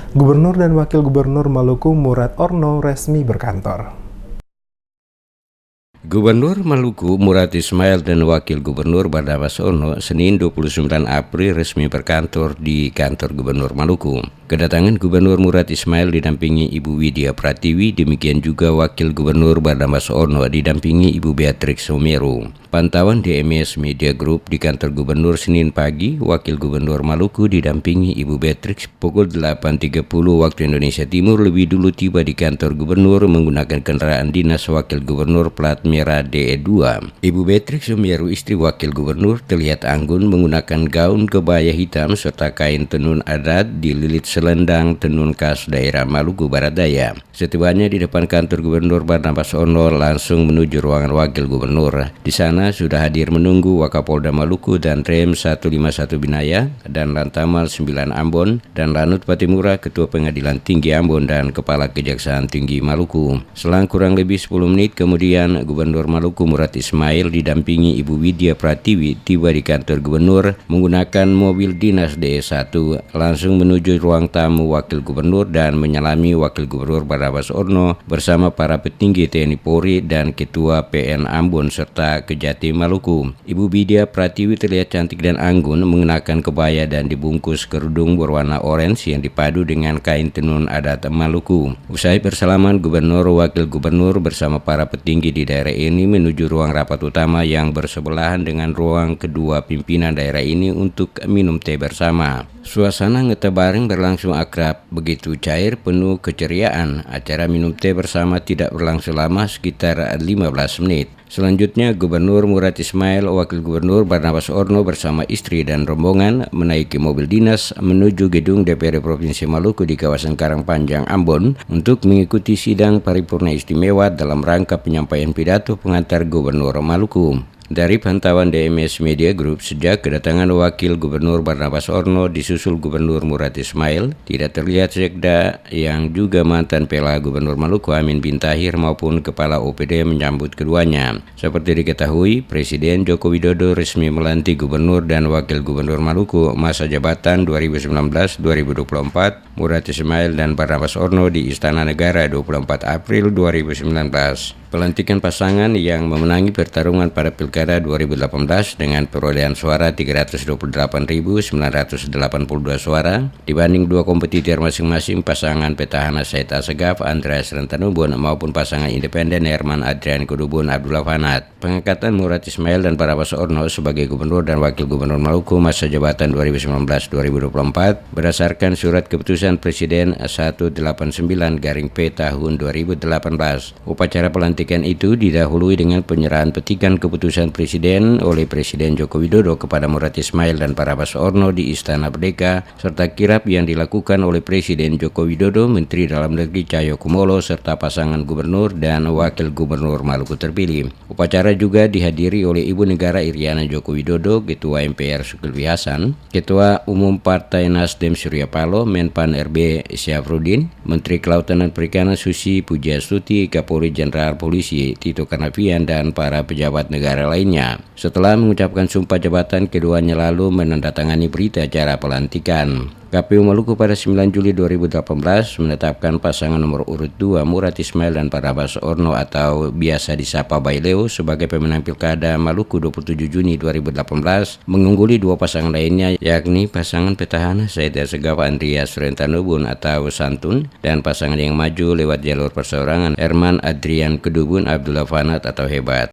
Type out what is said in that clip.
Gubernur dan Wakil Gubernur Maluku Murad Orno resmi berkantor. Gubernur Maluku Murad Ismail dan Wakil Gubernur Barnabas Orno Senin 29 April resmi berkantor di kantor Gubernur Maluku. Kedatangan Gubernur Murad Ismail didampingi Ibu Widya Pratiwi, demikian juga Wakil Gubernur Barnabas Orno didampingi Ibu Beatrix Sumeru. Pantauan DMS Media Group di kantor Gubernur Senin pagi, Wakil Gubernur Maluku didampingi Ibu Beatrix pukul 8.30 waktu Indonesia Timur lebih dulu tiba di kantor Gubernur menggunakan kendaraan dinas Wakil Gubernur plat merah DE2. Ibu Beatrix Sumeru, istri Wakil Gubernur, terlihat anggun menggunakan gaun kebaya hitam serta kain tenun adat dililit selendang tenun khas daerah Maluku Barat Daya. Setibanya di depan kantor Gubernur Barnabas Orno langsung menuju ruangan Wakil Gubernur. Di sana sudah hadir menunggu Wakapolda Maluku dan Rem 151 Binaya dan Lantamal 9 Ambon dan Lanut Patimura, Ketua Pengadilan Tinggi Ambon dan Kepala Kejaksaan Tinggi Maluku. Selang kurang lebih 10 menit kemudian Gubernur Maluku Murad Ismail didampingi Ibu Widya Pratiwi tiba di kantor Gubernur menggunakan mobil dinas DE1 langsung menuju ruang tamu Wakil Gubernur dan menyalami Wakil Gubernur Barnabas Orno bersama para petinggi TNI Polri dan Ketua PN Ambon serta Kejati Maluku. Ibu Widya Pratiwi terlihat cantik dan anggun mengenakan kebaya dan dibungkus kerudung berwarna orange yang dipadu dengan kain tenun adat Maluku. Usai bersalaman, Gubernur Wakil Gubernur bersama para petinggi di daerah ini menuju ruang rapat utama yang bersebelahan dengan ruang kedua pimpinan daerah ini untuk minum teh bersama. Suasana ngeteh bareng berlangsung akrab, begitu cair, penuh keceriaan. Acara minum teh bersama tidak berlangsung lama, sekitar 15 menit. Selanjutnya, Gubernur Murad Ismail, Wakil Gubernur Barnabas Orno bersama istri dan rombongan menaiki mobil dinas menuju gedung DPRD Provinsi Maluku di kawasan Karangpanjang, Ambon untuk mengikuti sidang paripurna istimewa dalam rangka penyampaian pidato pengantar Gubernur Maluku. Dari pantauan DMS Media Group, sejak kedatangan Wakil Gubernur Barnabas Orno disusul Gubernur Murad Ismail, tidak terlihat sekda yang juga mantan PLA Gubernur Maluku Amin bin Tahir maupun Kepala OPD menyambut keduanya. Seperti diketahui, Presiden Joko Widodo resmi melantik Gubernur dan Wakil Gubernur Maluku masa jabatan 2019-2024 Murad Ismail dan Barnabas Orno di Istana Negara 24 April 2019. Pelantikan pasangan yang memenangi pertarungan pada Pilkada 2018 dengan perolehan suara 328.982 suara dibanding dua kompetitor masing-masing, pasangan petahana Said Assegaf Andreas Rentanubun maupun pasangan independen Herman Adrian Kudubun Abdullah Fanat. Pengangkatan Murad Ismail dan Barnabas Orno sebagai Gubernur dan Wakil Gubernur Maluku masa jabatan 2019-2024 berdasarkan Surat Keputusan Presiden 189-P tahun 2018. Upacara pelantikan itu didahului dengan penyerahan petikan keputusan Presiden oleh Presiden Joko Widodo kepada Murad Ismail dan Barnabas Orno di Istana Merdeka, serta kirap yang dilakukan oleh Presiden Joko Widodo, Menteri Dalam Negeri Cahyokumolo, serta pasangan Gubernur dan Wakil Gubernur Maluku terpilih. Upacara juga dihadiri oleh Ibu Negara Iriana Joko Widodo, Ketua MPR Zulkifli Hasan, Ketua Umum Partai Nasdem Surya Paloh, Menpan RB Syafruddin, Menteri Kelautan dan Perikanan Susi Pujiastuti, Kapolri Jenderal Polisi Tito Karnavian, dan para pejabat negara lainnya. Setelah mengucapkan sumpah jabatan, keduanya lalu menandatangani berita acara pelantikan. KPU Maluku pada 9 Juli 2018 menetapkan pasangan nomor urut 2 Murad Ismail dan Barnabas Orno atau biasa disapa Baileo sebagai pemenang Pilkada Maluku 27 Juni 2018, mengungguli dua pasangan lainnya yakni pasangan petahana Said Assegaf Andreas Rentanubun atau Santun dan pasangan yang maju lewat jalur perseorangan Herman Adrian Kudubun Abdullah Fanat atau Hebat.